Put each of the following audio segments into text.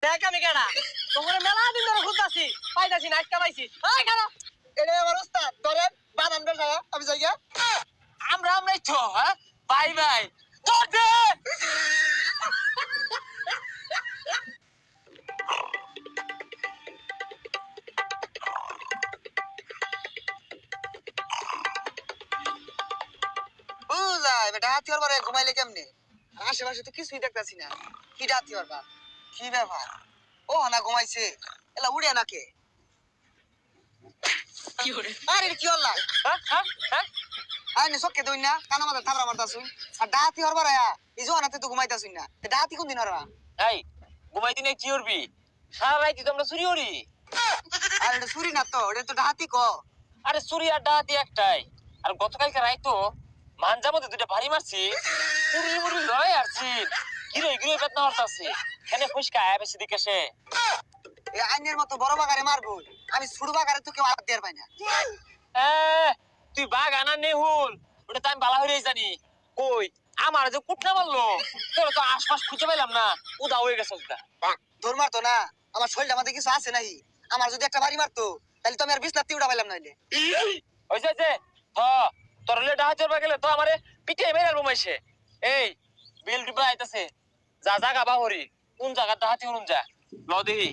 দেখ আমি কেডা তোমার মেলা দিন ধরে খুঁজতাছি পাইতাছি না আজকে পাইছি এই কেন এটা আমার ওস্তাদ ধরেন বানান বের যায় আমি যাই গিয়া আমরাই তো হ্যাঁ বাই বাই ধর দে বুঝাই বেটা হাতি ওর বারে ঘুমাইলে কেমনে আশেপাশে তো কিছুই দেখতাছি না কি হাতি ওর বাপ কি ব্যাপার ও না ঘুমাইছে এলা উড়ে নাকে কি করে আরে কি হল্লা হ্যাঁ আইনে সক্কে দই না কানা মাথা থাবরা মারতাছুই আর ডাহাতি ওর বারে এই জোনাতে তো ঘুমাইতাছুই না ডাহাতি কোন দিন ওরবা এই ঘুমাই দিনে কি করবি সারা রাইতে তো আমরা চুরি করি আর এটা চুরি না তো এটা তো ডাহাতি ক আরে চুরি আর ডাহাতি একটাই আর গতকালকে রাইতো মানজা মধ্যে দুটা ভারী মারছি পুরি মুড়ি লয় আসছি গিরে গিরে বেদনা হতাছে এখানে ফুসকা আয়া বেশি দিকে সে এই আইনের মতো বড় বাগারে মারবো আমি ছোট বাগারে তো কেউ হাত দেয়ার পাই না তুই বাঘ আনা নেহুল ওটা তো আমি বালা হয়ে জানি কই আমার যে কুটনা মারলো তোর তো আশপাশ খুঁজে পেলাম না উদা হয়ে গেছে তোর মারতো না আমার শরীরটা মধ্যে কিছু আছে নাহি আমার যদি একটা বাড়ি মারতো তাহলে তো আমি আর বিছনাতে উড়া পাইলাম নাইলে হইছে যে তোর লে ডাহাতের বা গেলে তো আমারে পিঠে মেরে রুমাইছে এই বিল ডিবা আইতাছে যা জাগা বাহরি কোন জায়গা ডাহাতি হরুন যা ল দেহি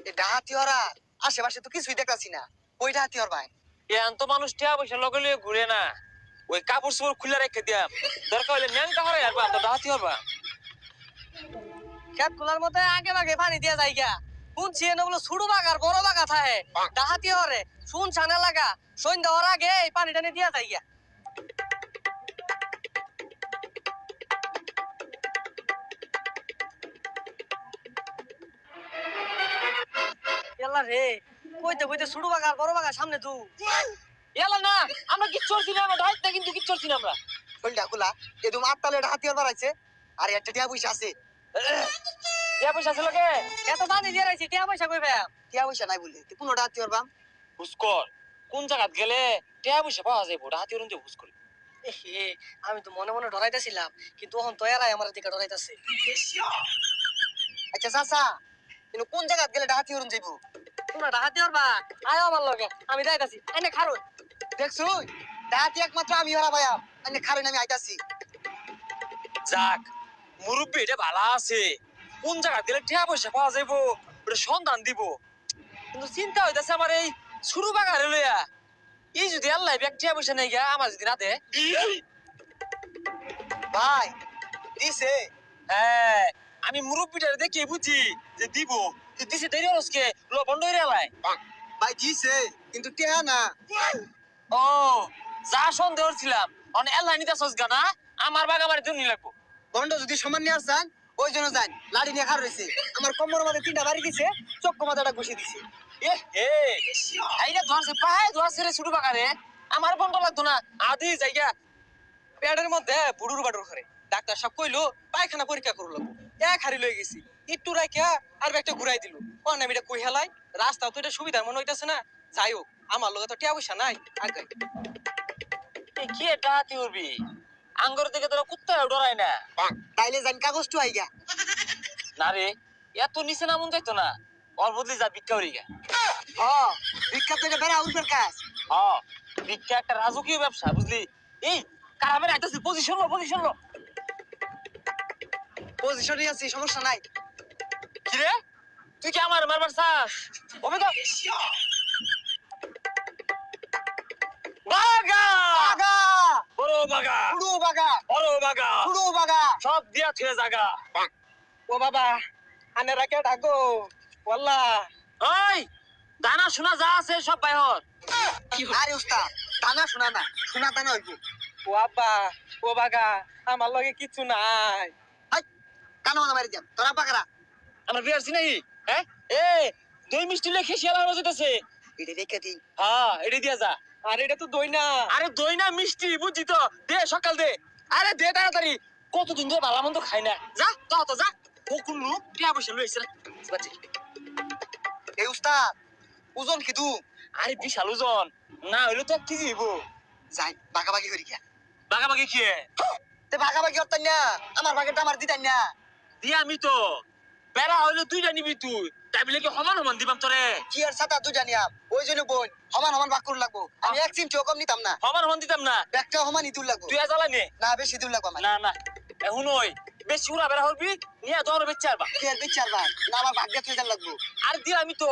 এই ডাহাতি ওরা আশেপাশে তো কিছুই দেখতাছি না ওই ডাহাতি ওর ভাই এখন তো মানুষ টিয়া পয়সা লগে লগে ঘুরে না ওই কাপড় চোপড় খুলে রেখে দিয়াম দরকার হলে ম্যাংটা হরে আর তো ডাহাতি হরবা খেত খোলার মধ্যে আগে ভাগে পানি দিয়া যায় গা শুনছি এনে বলে ছোট বাঘ আর বড় বাঘা থাকে ডাহাতি হরে শুন ছানা লাগা সন্ধ্যা হওয়ার আগে এই পানি টানি দিয়া যায় গা এলা রে কইতে কইতে ছোট বাঘ আর বড় বাঘা সামনে তুই এলা না আমরা কিচ্ছু করছি না আমরা ঢাইতে কিন্তু কিচ্ছু করছি না আমরা শরীরটা খোলা এদম আটটালে ডাহাতি ওর বাড়াইছে আর একটা টিয়া পয়সা আছে টিয়া পয়সা ছিল কে এত পানি দিয়ে রাখছি টিয়া পয়সা কই ভাই টিয়া পয়সা নাই বলে তুই কোন ডাহাতি ওর বাম হুসকর কোন জায়গাত গেলে টিয়া পয়সা পাওয়া যাইবো ডাহাতি ওরন যে হুসকরি আমি তো মনে মনে ডরাইতেছিলাম কিন্তু এখন তো এরাই আমার দিকে ডরাইতেছে আচ্ছা চাচা কিন্তু কোন জায়গাত গেলে ডাহাতি ওরন যাইবো তোমরা ডাহাতি ওরবা আয় আমার লগে আমি যাইতাছি এনে খারুন দেখছো ডাহাতি একমাত্র আমি ওরা ভাইয়া আমি খারেন আমি আইতাছি যাক মুরব্বি এটা ভালো আছে কোন জায়গা গেলে টিয়া পয়সা পাওয়া যাইবো ওটা সন্ধান দিব কিন্তু চিন্তা হইতাছে আমার এই শুরু বাগারে লইয়া এই যদি আল্লাহ ব্যাগ টিয়া পয়সা নেই গা আমার যদি না দে ভাই দিছে হ্যাঁ আমি মুরব্বিটারে দেখে বুঝি যে দিব দিছে দেরি হলসকে লো বন্ধ হইরে আলাই ভাই দিছে কিন্তু টিয়া না ও যা সন্দেহ ছিলাম অন এল্লাই নিতাছস গা না আমার বাগা আমার জন্য লাগবো বন্ড যদি সমান নিয়ে আসছেন ওই জন্য যান লাড়ি নিয়ে খার রয়েছে আমার কোমর মধ্যে তিনটা বাড়ি দিছে চক্ক মাথাটা ঘুষে দিছে আইনা ধরছে পাহায় ধরছে রে ছোট বাগারে আমার বন্ধ লাগতো না আদি জায়গা পেটের মধ্যে বুড়ুর বাড়ুর করে ডাক্তার সব কইলো পায়খানা পরীক্ষা করলো এক হারি লয়ে গেছি একটু রাখিয়া আর একটা ঘুরাই দিল অন আমি এটা কই হেলাই রাস্তাও তো এটা সুবিধার মনে হইতাছে না যাই হোক আমার লগে তো টিয়া পয়সা নাই আগে কি এটা হাতি উড়বি আঙ্গর থেকে তোরা কুত্তা ডরায় না তাইলে যান কাগজটু আইগা না রে এত নিচে নামুন যাইতো না ওর বদলে যা ভিক্ষা উড়ি গা ও বিখ্যাত এটা বেড়া উল্পের কাজ ভিক্ষা একটা রাজকীয় ব্যবসা বুঝলি এই কারামের আইতাছে পজিশন লো পজিশনে আছি সমস্যা নাই কি রে তুই কি আমার মারবার চাস ওবে তো বাগা বাগা বড় বাগা পুরো বাগা বড় বাগা পুরো বাগা সব দিয়া থুয়ে জাগা ও বাবা আনে রাখে ডাকো ওয়াল্লাহ ওই দানা শোনা যা আছে সব বাইহর আরে উস্তাদ দানা শোনা না শোনা দানা হইব ও আব্বা ও বাগা আমার লগে কিছু নাই হাই কানো না মারি দিম তোরা বাগারা আমার বিয়ার চিনাই হ্যাঁ এ দই মিষ্টি লেখে শিয়ালা বাজাইতেছে এটা রেখে দিই হ্যাঁ এটা দিয়া যা আরে এটা তো দই না আরে দই না মিষ্টি বুঝছি তো দে সকাল দে আরে দে তাড়াতাড়ি কতদিন ধরে ভালো মন্দ খাই না যা তো যা কোন লোক টিয়া পয়সা লইছে না এই উস্তাদ ওজন কি দু আরে বিশাল ওজন না হইলো তো 1 কেজি হইব যাই বাগাবাগি করি গিয়া বাগাবাগি কি তে বাগাবাগি করতেন না আমার বাগেটা আমার দিতেন না দিয়া আমি তো বেড়া হইলে দুইটা নিবি তুই তাই বলে কি সমান সমান দিবাম তোরে কি আর ছাতা দুইটা নিয়াম ওই জন্য বোন সমান সমান ভাগ করুন লাগবো আমি এক চিমটিও কম নিতাম না সমান সমান দিতাম না ব্যাগটা সমান ইদুর লাগবো তুই জ্বালা নে না বেশি দূর লাগবো আমার না না এখন ওই বেশি উড়া বেড়া হবি নিয়ে তোর বেচে আরবা কি আর বিচার ভাই না আমার ভাগ্যে থেকে লাগবো আর দিয়া আমি তো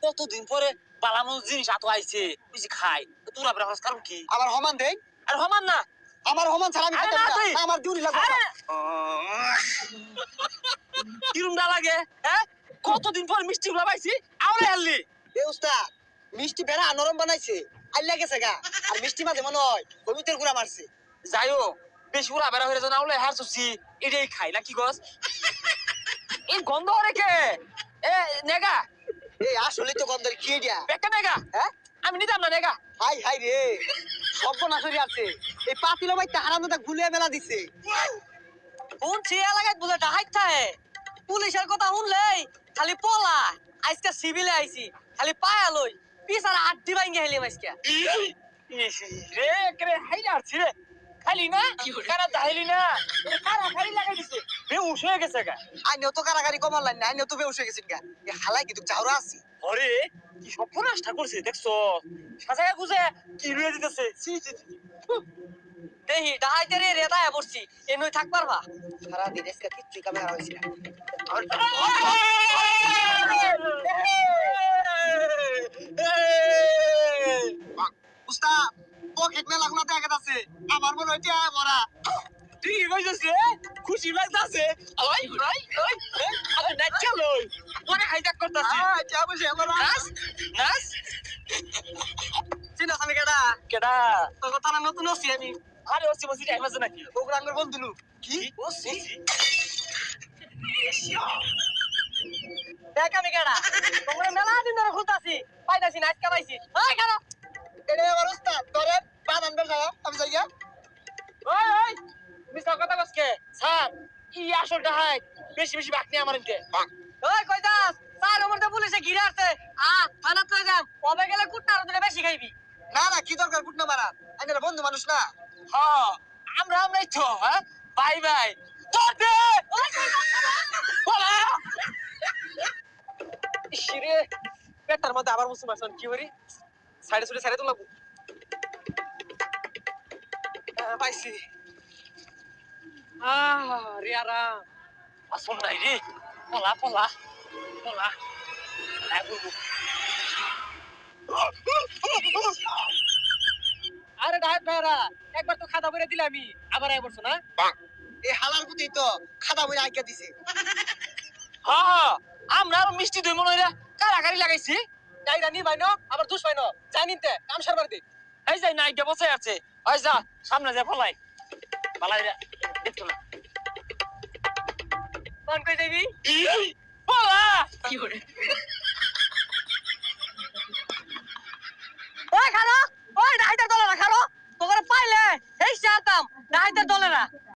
কতদিন পরে বালামো জিনিস আতো আইছে বেশি খাই তোরা বেড়া হস কারণ কি আমার সমান দেই আর সমান না আমার সমান ছাড়া আমি আরে খাইতাম না না তুই। না, আমার জুরি লাগবো আরে! কিরম দা লাগে হ্যাঁ কতদিন পর মিষ্টি গুলা পাইছি আউরে হাল্লি এ উস্তাদ মিষ্টি বেড়া নরম বানাইছে আইলা গেছে গা আর মিষ্টি মাঝে মনে হয় হলুদের গুড়া মারছে যাইও বেশি উড়া বেড়া হয়ে যান আউলে হার চুছি এটাই খাই না কি গছ এই গন্ধ রেখে এ নেগা এই আসলে তো গন্ধের কি দিয়া বেকা নেগা হ্যাঁ আমি নিতাম না নেগা হাই হাই রে সর্বনাশ হয়ে আছে এই পাতিলো ভাই হারানোটা গুলিয়ে মেলা দিছে কোন ছিয়া লাগাত বলে ডাহাইত থাকে পুলিশের কথা শুনলেই খালি পলা আজকে সিভিলে আইছি খালি পায়া লই পিছার আড্ডি ভাঙ্গে হেলি মাইসকে রে করে হাইলা আছি রে খালি না কারা দাইলি না কারা খালি লাগাই দিছে বে উশ হয়ে গেছে গা আইনেও তো কারাগারি কমার লাইন না আইনেও তো বেউস হয়ে গেছেন গা এ হালাই কিন্তু চাওরা আছি আরে কি সর্বনাশটা করছে দেখছো সাজায় গুজে কি রয়ে দিতেছে ছি ছি ছি। দেহি ডাহাইতে রে রেতায় বসছি এমনি থাক পারবা সারা দিন আজকে কিচ্ছুই কামে হারা হয়েছে না উস্তাদ পকেট মেলা গুলা দেখা যাচ্ছে আমার মনে হয় টিয়া মরা তুই কি কইছিস রে খুশি লাগতাছে ওই ওই ওই আরে নাচা লই মনে হাইজাক করতাছি টিয়া বসে মরা নাচ নাচ চিনা আমি কেডা কেডা তোর কথা না নতুন আছি আমি আরে ওসি বসি টাইম আছে নাকি ওগুলাঙ্গর বন্ধু লু কি ওসি দেখ আমি কেডা তোমরা মেলা দিন ধরে খুঁজতাছি পাইতাছি না আজকে পাইছি ওই কেডা এটা আমার উস্তাদ ধরে বানান বেলা আমি যাইয়া ওই ওই মিস্টার কথা কসকে স্যার ই আসলটা হাই বেশি বেশি বাকনি আমার ইনকে ওই কই যাস স্যার ওমরতে পুলিশে ঘিরে আসছে থানাত লই যাম কবে গেলে কুটনার দিলে বেশি খাইবি না না কি দরকার কুটনা মারা আইনারা বন্ধু মানুষ না হ্যাঁ আমরাই তো হ্যাঁ বাই বাই তোর দে বলা ইসিরে পেটার মধ্যে আবার মুসুম আসন কি করি সাইডে সুড়ে সাইডে তো লাগবো পাইছি রে আরাম আসল নাই রে পলা পলা পলা আরে ডাইট ভাইরা একবার তো খাতা বইরা দিলাম আমি আবার আই বলছো না এই হালার প্রতি তো খাতা বই আজ্ঞা দিছে হ্যাঁ আমরা আর মিষ্টি দই মনে হইরা কারাগারি লাগাইছি ডাইরা নি বাইনো আবার দুষ বাইনো যাই নিতে কাম সারবার দি এই যাই না আইডা বসে আছে ওই যা সামনে যা ফলাই পালাই রে দেখো না কোন কই যাবি পলা কি করে